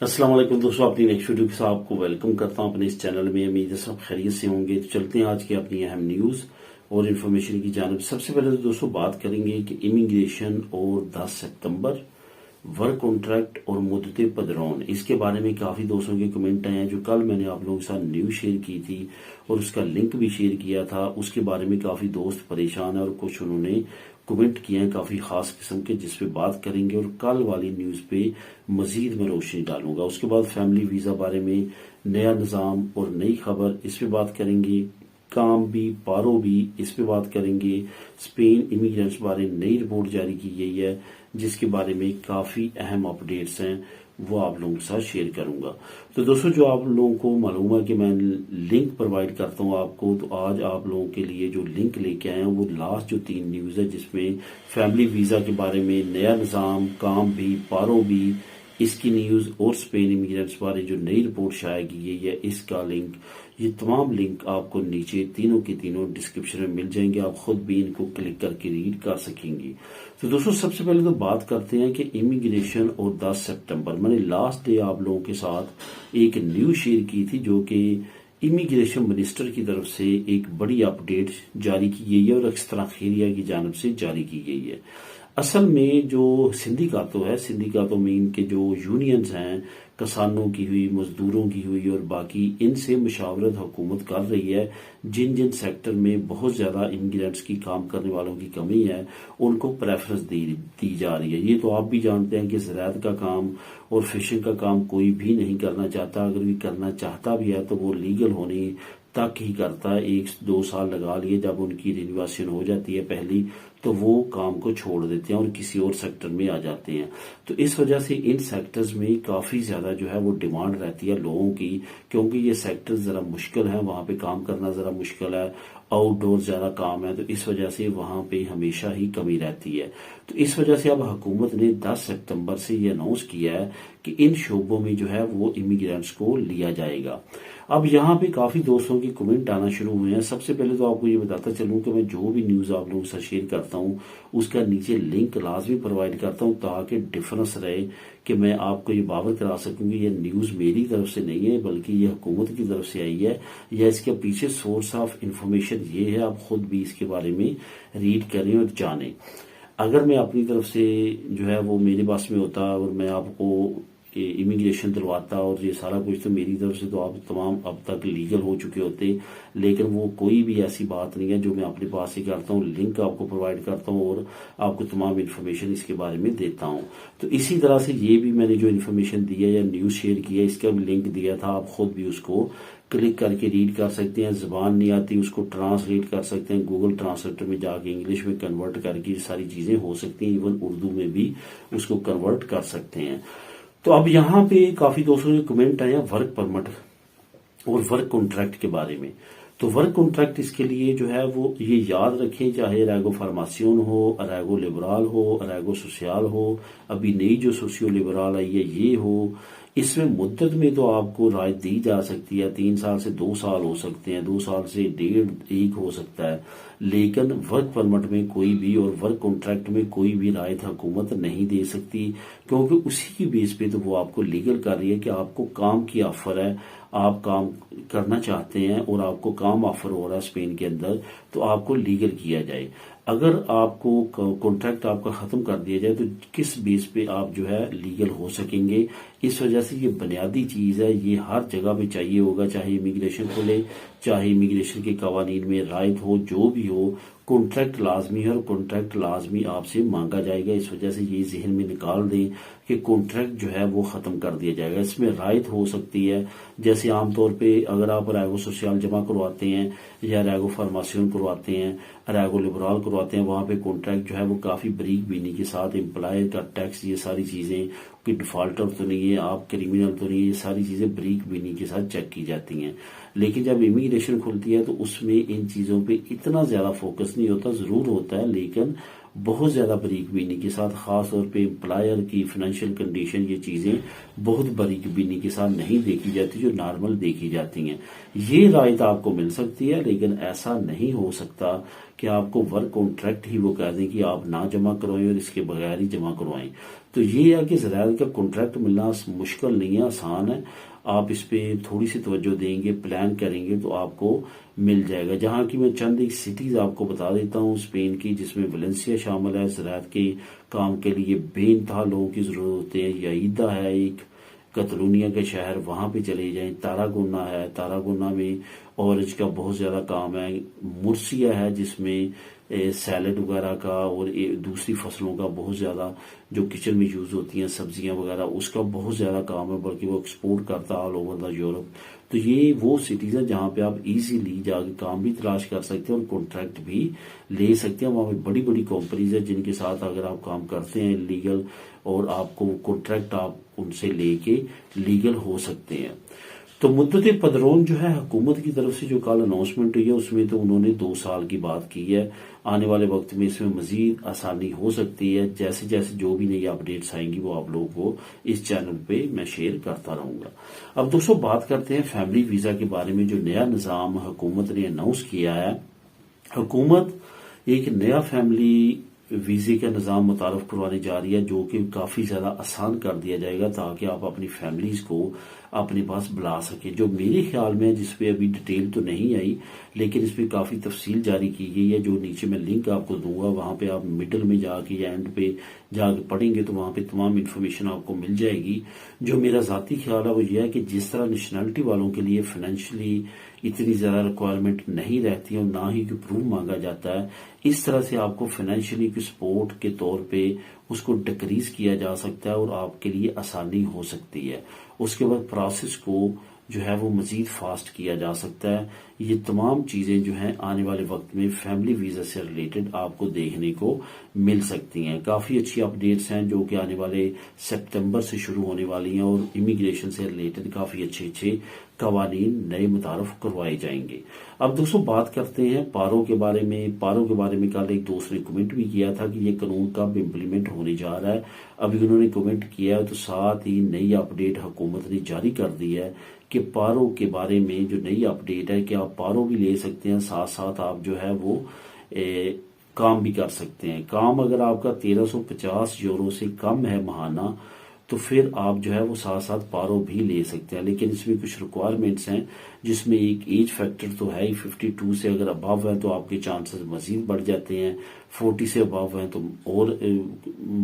अस्सलाम वालेकुम दोस्तों, अपनी नेक्स्ट वीडियो के साथ आपको वेलकम करता हूं अपने इस चैनल में। उम्मीद है सब खैरियत से होंगे। तो चलते हैं आज की अपनी अहम न्यूज और इन्फॉर्मेशन की जानिब। सबसे पहले तो दोस्तों बात करेंगे कि इमिग्रेशन और 10 सितंबर वर्क कॉन्ट्रैक्ट और मुद्दते पदरौन, इसके बारे में काफी दोस्तों के कमेंट आए हैं। जो कल मैंने आप लोगों के साथ न्यूज शेयर की थी और उसका लिंक भी शेयर किया था, उसके बारे में काफी दोस्त परेशान है और कुछ उन्होंने कमेंट किए हैं काफी खास किस्म के, जिस पे बात करेंगे। और कल वाली न्यूज पे मजीद मैं रोशनी डालूंगा। उसके बाद फैमिली वीजा बारे में नया निजाम और नई खबर, इस पे बात करेंगे। काम भी पारो भी, इस पे बात करेंगे। स्पेन इमिग्रेंट्स बारे नई रिपोर्ट जारी की गई है, जिसके बारे में काफी अहम अपडेट्स हैं, वो आप लोगों के साथ शेयर करूंगा। तो दोस्तों, जो आप लोगों को मालूम है कि मैं लिंक प्रोवाइड करता हूं आपको, तो आज आप लोगों के लिए जो लिंक लेके आए हैं वो लास्ट जो 3 न्यूज है, जिसमें फैमिली वीजा के बारे में नया निजाम, काम भी पारो भी, इसकी न्यूज और स्पेन इमिग्रेंट्स बारे जो नई रिपोर्ट शाया की गई है, इसका लिंक, ये तमाम लिंक आपको नीचे तीनों के तीनों डिस्क्रिप्शन में मिल जाएंगे। आप खुद भी इनको क्लिक करके रीड कर सकेंगे। तो दोस्तों, सबसे पहले तो बात करते हैं कि इमिग्रेशन और 10 सितंबर, मैंने लास्ट डे आप लोगों के साथ एक न्यूज शेयर की थी, जो कि इमिग्रेशन मिनिस्टर की तरफ से एक बड़ी अपडेट जारी की गई है और एक्स्ट्रा खैरिया की जानब से जारी की गई है। असल में जो सिंडिकातो है, सिंडिकातो में इनके जो यूनियंस हैं, किसानों की हुई, मजदूरों की हुई और बाकी, इनसे मुशावरत हुकूमत कर रही है। जिन जिन सेक्टर में बहुत ज्यादा इमिग्रेंट्स की काम करने वालों की कमी है, उनको प्रेफरेंस दी जा रही है। ये तो आप भी जानते हैं कि ज़राअत का काम और फिशिंग का काम कोई भी नहीं करना चाहता। अगर भी करना चाहता भी है तो वो लीगल होने तक ही करता है। 1-2 साल लगा लिए, जब उनकी रिन्यूएशन हो जाती है पहली, तो वो काम को छोड़ देते हैं और किसी और सेक्टर में आ जाते हैं। तो इस वजह से इन सेक्टर्स में काफी ज्यादा जो है वो डिमांड रहती है लोगों की, क्योंकि ये सेक्टर जरा मुश्किल है, वहां पे काम करना जरा मुश्किल है, आउटडोर ज्यादा काम है, तो इस वजह से वहां पे हमेशा ही कमी रहती है। तो इस वजह से अब हुकूमत ने 10 सितंबर से ये अनाउंस किया है कि इन शोबों में जो है वो इमिग्रेंट्स को लिया जाएगा। अब यहाँ पे काफी दोस्तों की कमेंट आना शुरू हुए हैं। सबसे पहले तो आपको ये बताता चलूं कि मैं जो भी न्यूज आप लोगों से शेयर करता हूँ, उसका नीचे लिंक लाजमी प्रोवाइड करता हूँ, ताकि डिफरेंस रहे, कि मैं आपको ये बावर करा सकूं कि ये न्यूज मेरी तरफ से नहीं है, बल्कि ये हुकूमत की तरफ से आई है, या इसके पीछे सोर्स ऑफ इंफॉर्मेशन ये है। आप खुद भी इसके बारे में रीड करें और जानें। अगर मैं अपनी तरफ से जो है वो मेरे पास में होता और मैं आपको इमिग्रेशन दिलवाता और ये सारा कुछ, तो मेरी तरफ से तो आप तमाम अब तक लीगल हो चुके होते। लेकिन वो कोई भी ऐसी बात नहीं है जो मैं अपने पास ही करता हूँ, लिंक आपको प्रोवाइड करता हूँ और आपको तमाम इन्फॉर्मेशन इसके बारे में देता हूँ। तो इसी तरह से ये भी मैंने जो इन्फॉर्मेशन दी है या न्यूज शेयर किया, इसका भी लिंक दिया था। आप खुद भी उसको क्लिक करके रीड कर सकते हैं। जबान नहीं आती, उसको ट्रांसलेट कर सकते हैं, गूगल ट्रांसलेटर में जाके इंग्लिश में कन्वर्ट करके सारी चीजें हो सकती हैं। इवन उर्दू में भी उसको कन्वर्ट कर सकते हैं। तो अब यहाँ पे काफी दोस्तों के कमेंट आए हैं वर्क परमिट और वर्क कॉन्ट्रैक्ट के बारे में। तो वर्क कॉन्ट्रैक्ट, इसके लिए जो है वो ये याद रखें, चाहे रैगो फार्मासियन हो, रैगो लिबराल हो, रैगो सोशल हो, अभी नई जो सोशियो लिबराल आई है ये हो, इसमें मुद्दत में तो आपको राय दी जा सकती है। 3 साल से 2 साल हो सकते हैं, 2 साल से 1.5 हो सकता है। लेकिन वर्क परमिट में कोई भी और वर्क कॉन्ट्रैक्ट में कोई भी रायत हुकूमत नहीं दे सकती, क्योंकि उसी की बेस पे तो वो आपको लीगल कर रही है कि आपको काम की ऑफर है, आप काम करना चाहते हैं और आपको काम ऑफर हो रहा है स्पेन के अंदर, तो आपको लीगल किया जाए। अगर आपको कॉन्ट्रैक्ट आपका खत्म कर दिया जाए तो किस बेस पे आप जो है लीगल हो सकेंगे। इस वजह से ये बुनियादी चीज है, ये हर जगह पे चाहिए होगा, चाहे इमिग्रेशन को ले, चाहे इमिग्रेशन के कवानीन में रायत हो, जो भी हो, कॉन्ट्रैक्ट लाजमी है और कॉन्ट्रैक्ट लाजमी आपसे मांगा जाएगा। इस वजह से ये जहन में निकाल दें कि कॉन्ट्रैक्ट जो है वो खत्म कर दिया जाएगा। इसमें रायत हो सकती है, जैसे आमतौर पे अगर आप रैगो सोशल जमा करवाते हैं या रैगो फार्मासियन करवाते हैं, रैगो लिबराल करवाते हैं, वहां पे कॉन्ट्रैक्ट जो है वो काफी बरीक बीनी के साथ, एम्प्लॉयर का टैक्स, ये सारी चीजें कि डिफॉल्टर तो नहीं है, आप क्रिमिनल तो नहीं है, ये सारी चीजें बरीक बीनी के साथ चेक की जाती हैं। लेकिन जब इमिग्रेशन खुलती है तो उसमें इन चीजों पे इतना ज्यादा फोकस नहीं होता, जरूर होता है लेकिन बहुत ज्यादा बारीक बीनी के साथ, खास तौर पे एम्प्लॉयर की फाइनेंशियल कंडीशन, ये चीजें बहुत बारीक बीनी के साथ नहीं देखी जाती जो नॉर्मल देखी जाती हैं। ये रायत आपको मिल सकती है, लेकिन ऐसा नहीं हो सकता कि आपको वर्क कॉन्ट्रैक्ट ही वो कह दें कि आप ना जमा करवाएं और इसके बगैर ही जमा करवाएं। तो ये है कि ज़राइल का कॉन्ट्रैक्ट मिलना मुश्किल नहीं है, आसान है। आप इस पे थोड़ी सी तवज्जो देंगे, प्लान करेंगे तो आपको मिल जाएगा। जहाँ की मैं चंद एक सिटीज आपको बता देता हूँ स्पेन की, जिसमें वलेंसिया शामिल है। ज़राअत के काम के लिए बेइंतहा लोगों की ज़रूरत होती है। याईदा है एक कतलूनिया के शहर, वहाँ पे चले जाएं। तारागोना है, तारागोना में ऑरेंज का बहुत ज़्यादा काम है। मुर्सिया है जिसमें सैलड वगैरह का और दूसरी फसलों का बहुत ज़्यादा जो किचन में यूज़ होती हैं सब्जियां वगैरह, उसका बहुत ज़्यादा काम है, बल्कि वो एक्सपोर्ट करता है ऑल ओवर द यूरोप। तो ये वो सिटीज़ है जहाँ पे आप इजीली जाके काम भी तलाश कर सकते हैं और कॉन्ट्रैक्ट भी ले सकते हैं। वहाँ पे बड़ी बड़ी कंपनीज है जिनके साथ अगर आप काम करते हैं लीगल, और आपको कॉन्ट्रैक्ट आप उनसे लेके लीगल हो सकते हैं। तो मुद्दत पदरोन जो है हुकूमत की तरफ से जो कल अनाउंसमेंट हुई है उसमें तो उन्होंने 2 साल की बात की है। आने वाले वक्त में इसमें मजीद आसानी हो सकती है। जैसे जैसे जो भी नई अपडेट्स आएंगी वो आप लोगों को इस चैनल पे मैं शेयर करता रहूंगा। अब दोस्तों बात करते हैं फैमिली वीजा के बारे में, जो नया निज़ाम हुकूमत ने अनाउंस किया है। हुकूमत एक नया फैमिली वीजे का निज़ाम मुतारफ करवाने जा रही है, जो कि काफ़ी ज़्यादा आसान कर दिया जाएगा ताकि आप अपनी फैमिलीज़ को अपने पास बुला सकें। जो मेरे ख्याल में, जिस पे अभी डिटेल तो नहीं आई, लेकिन इस पर काफ़ी तफसील जारी की गई है, जो नीचे मैं लिंक आपको दूंगा, वहाँ पे आप मिडल में जाके या एंड पे जाके पढ़ेंगे तो वहाँ पे तमाम इन्फॉर्मेशन आपको मिल जाएगी। जो मेरा ज़ाती ख्याल है वो ये है कि जिस तरह नेशनलिटी वालों के लिए फाइनेंशियली इतनी ज़्यादा रिक्वायरमेंट नहीं रहती है और ना ही कोई प्रूफ मांगा जाता है, इस तरह से आपको फाइनेंशियली की सपोर्ट के तौर पे उसको डिक्रीज किया जा सकता है और आपके लिए आसानी हो सकती है। उसके बाद प्रोसेस को जो है वो मजीद फास्ट किया जा सकता है। ये तमाम चीज़ें जो हैं आने वाले वक्त में फैमिली वीज़ा से रिलेटेड आपको देखने को मिल सकती हैं। काफ़ी अच्छी अपडेट्स हैं जो कि आने वाले सितंबर से शुरू होने वाली हैं और इमिग्रेशन से रिलेटेड काफ़ी अच्छे कवानीन नए मुतारफ करवाए जाएंगे। अब दोस्तों बात करते हैं पारो के बारे में। पारो के बारे में कल एक दोस्त ने कमेंट भी किया था कि ये कानून कब इम्प्लीमेंट होने जा रहा है। अभी उन्होंने कमेंट किया है तो साथ ही नई अपडेट हुकूमत ने जारी कर दी है कि पारो के बारे में जो नई अपडेट है कि आप पारो भी ले सकते हैं, साथ साथ आप जो है वो काम भी कर सकते हैं। काम अगर आपका 1350 यूरो से कम है महाना, तो फिर आप जो है वो साथ साथ पारो भी ले सकते हैं। लेकिन इसमें कुछ रिक्वायरमेंट्स हैं, जिसमें एक एज फैक्टर तो है ही। 52 से अगर अबव है तो आपके चांसेस मजीद बढ़ जाते हैं, 40 से अबव हैं तो और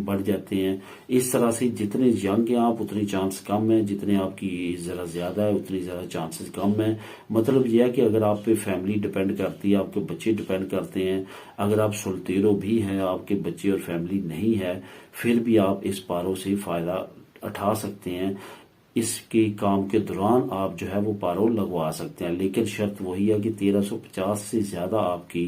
बढ़ जाते हैं। इस तरह से जितने यंग हैं आप उतनी चांस कम है, जितने आपकी एज जरा ज्यादा है उतनी ज्यादा चांसेस कम है। मतलब यह है कि अगर आप पे फैमिली डिपेंड करती है, आपके बच्चे डिपेंड करते हैं, अगर आप सुलतेरो भी हैं, आपके बच्चे और फैमिली नहीं है, फिर भी आप इस पारो से फायदा उठा सकते हैं। इसके काम के दौरान आप जो है वो पारो लगवा सकते हैं, लेकिन शर्त वही है कि 1350 से ज्यादा आपकी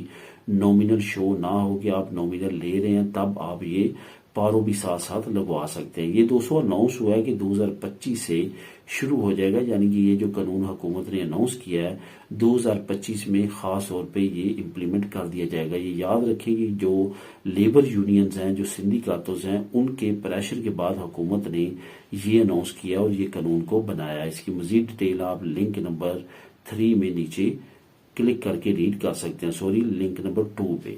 नॉमिनल शो ना हो कि आप नॉमिनल ले रहे हैं, तब आप ये पारो भी साथ साथ लगवा सकते हैं। ये 200 अनाउंस हुआ है कि 2025 से शुरू हो जाएगा, यानी कि ये जो कानून हुकूमत ने अनाउंस किया है 2025 में खास तौर पे ये इम्प्लीमेंट कर दिया जाएगा। ये याद रखें कि जो लेबर यूनियंस हैं, जो सिंडिकातों हैं, उनके प्रेशर के बाद हुकूमत ने ये अनाउंस किया और ये कानून को बनाया। इसकी मजीद डिटेल आप लिंक नंबर 3 में नीचे क्लिक करके रीड कर सकते हैं, सॉरी लिंक नंबर 2 पे।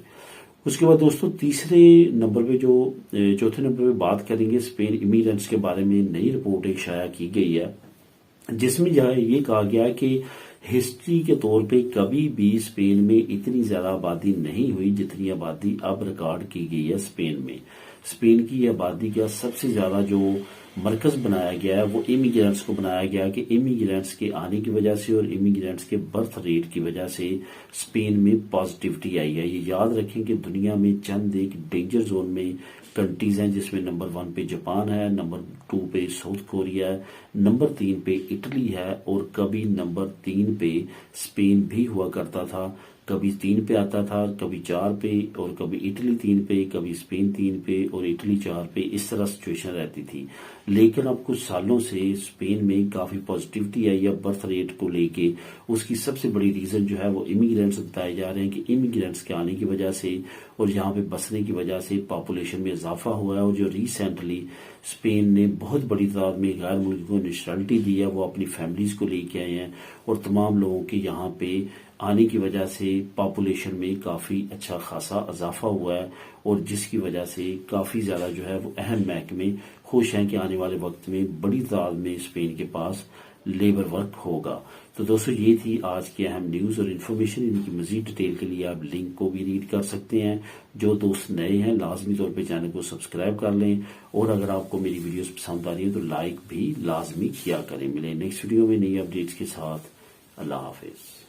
उसके बाद दोस्तों तीसरे नंबर पे जो चौथे नंबर पे बात करेंगे स्पेन इमिग्रेंट्स के बारे में। नई रिपोर्ट एक शाया की गई है जिसमें ये कहा गया है कि हिस्ट्री के तौर पे कभी भी स्पेन में इतनी ज्यादा आबादी नहीं हुई जितनी आबादी अब रिकॉर्ड की गई है स्पेन में। स्पेन की आबादी का सबसे ज्यादा जो मरकज बनाया गया है वो इमिग्रेंट्स को बनाया गया कि इमिग्रेंट्स के आने की वजह से और इमिग्रेंट्स के बर्थ रेट की वजह से स्पेन में पॉजिटिविटी आई है। ये याद रखें कि दुनिया में चंद एक डेंजर जोन में कंट्रीज हैं, जिसमें नंबर 1 पे जापान है, नंबर 2 पे साउथ कोरिया है, नंबर 3 पे इटली है और कभी नंबर 3 पे स्पेन भी हुआ करता था। कभी 3 पे आता था, कभी 4 पे, और कभी इटली 3 पे, कभी स्पेन 3 पे और इटली 4 पे। इस तरह सिचुएशन रहती थी। लेकिन अब कुछ सालों से स्पेन में काफी पॉजिटिविटी आई है बर्थ रेट को लेके। उसकी सबसे बड़ी रीजन जो है वो इमिग्रेंट्स बताए जा रहे हैं कि इमिग्रेंट्स के आने की वजह से और यहाँ पे बसने की वजह से पॉपुलेशन में इजाफा हुआ है। और जो रिसेंटली स्पेन ने बहुत बड़ी तादाद में गैर मुल्की को नेशनलिटी दी है, वो अपनी फैमिलीज को लेके आए हैं और तमाम लोगों के यहाँ पे आने की वजह से पॉपुलेशन में काफ़ी अच्छा खासा इजाफा हुआ है और जिसकी वजह से काफ़ी ज़्यादा जो है वो अहम महकमे खुश हैं कि आने वाले वक्त में बड़ी तादाद में स्पेन के पास लेबर वर्क होगा। तो दोस्तों ये थी आज की अहम न्यूज़ और इन्फॉर्मेशन। इनकी मजीद डिटेल के लिए आप लिंक को भी रीड कर सकते हैं। जो दोस्त नए हैं लाजमी तौर पे चैनल को सब्सक्राइब कर लें और अगर आपको मेरी वीडियोस पसंद आ रही है तो लाइक भी लाजमी किया करें। मिले नेक्स्ट वीडियो में नई अपडेट्स के साथ। अल्लाह हाफिज।